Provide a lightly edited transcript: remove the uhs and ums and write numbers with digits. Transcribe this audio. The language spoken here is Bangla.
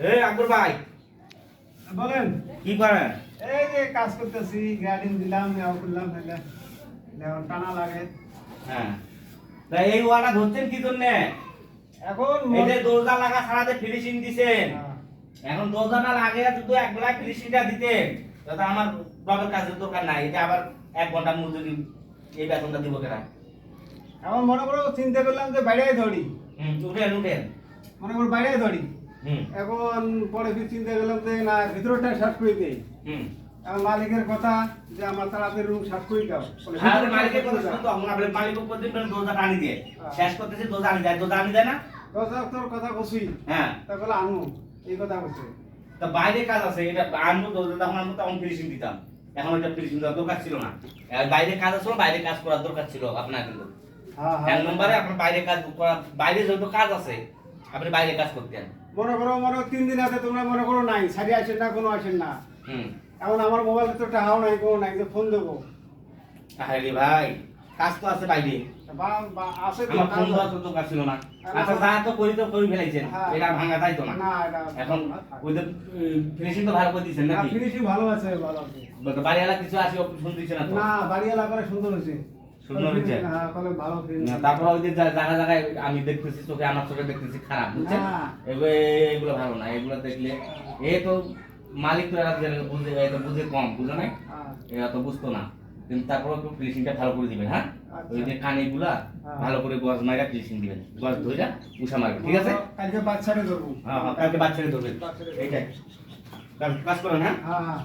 এই আকবর ভাই বলেন কি করেন? এই যে কাজ করতেছি, গার্ডেন দিলাম, নেওয়া করলাম, টানা লাগে। হ্যাঁ, তা এই ওয়াটা ধরছেন কি জন্য? এখন এই যে দরজা লাগা ছাড়াতে ফিনিশিং দিছেন, হ্যাঁ, এখন দরজাটা লাগে শুধু এক বেলা ফিনিশিংটা দিতেন, তাতে আমার বাবার কাজের দরকার নাই। এটা আবার 1 ঘন্টা মজুরি, এই বেতনটা দিব কেনা? এখন মনে করো চিন্তা করলাম যে বাইরে ধরি, উঠেন উঠেন। মনে করো বাইরে ধরি। হুম এখন পরে ফির চিন্তা করলাম যে না, ভিতরটা সাফ করে দেই। হুম এখন মালিকের কথা যে আমার তাড়াতাড়ি রুম সাফ করে দাও। বলে, আর মালিকের কথা শুনতো আমরা বলে মালিক প্রতিদিন দরজা টানি দিয়ে শেষ করতেছে, দরজা আনি যায়, দরজা আনি যায় না। তোর কথা বসি, হ্যাঁ, তা বলে আনু, এই কথা বলছে। তা বাইরে কাজ আছে, এটা আনবো দরজা, তখন আনবো তখন ফিনিশিং দিতাম। এখন ওইটা ফিনিশিং দেওয়ার দরকার ছিল না। আর বাইরে কাজ আছে, বাইরে কাজ করার দরকার ছিল আপনার। কিন্তু হ্যাঁ এক হ্যাঁ, নম্বরে আপনার বাইরে কাজ করা, বাইরে যত কাজ আছে আপনি বাইরে কাজ করতেন। মনে করো 3 দিন আছে, তোমরা মনে করো নাই, সারি আসেন না, কোনো আসেন না। হুম এখন আমার মোবাইলে তো টাকাও নাই, কোনো নাই, যে ফোন দেবো। আরে ভাই, কাজ তো আছে বাইরে, আছে তো আমার ফোন কাজ দেওয়ার আছে। তো দরকার ছিল না। আচ্ছা, যা তো করি তো করে ফেলাইছেন, হ্যাঁ। এটা ভাঙা তাই তো না। না, এটা এখন ওই যে ফিনিশিং তো ভালো করে দিয়েছেন নাকি? ফিনিশিং ভালো আছে, ভালো আছে। বাড়িওয়ালা কিছু আসে ফোন দিচ্ছে না তো? না, বাড়িওয়ালা করে সুন্দর হয়েছে। সুন্দর হয়েছে? হ্যাঁ, বলে ভালো ফিনিশিং। তারপর ওই যে জায়গা জায়গায় আমি দেখতেছি, চোখে আমার চোখে দেখতেছি খারাপ, বুঝছেন? না। এগুলো ভালো না, এগুলো দেখলে এ তো মালিক তো এরা বুঝে, এ তো বুঝে কম, বুঝে নাই, হ্যাঁ, এরা তো বুঝতো না। কিন্তু তারপর একটু ফিনিশিংটা ভালো করে দিবেন, হ্যাঁ? আচ্ছা। ওই যে কানিগুলা হ্যাঁ। ভালো করে গজ মাইরা ফিনিশিং দিবেন, গজ ধইরা উষা মারবেন, ঠিক আছে? কালকে বাচ্চারে ধরবো। হ্যাঁ হ্যাঁ, কালকে বাচ্চাকে ধরবেন, এইটাই কাজ করেন, হ্যাঁ? হ্যাঁ হ্যাঁ।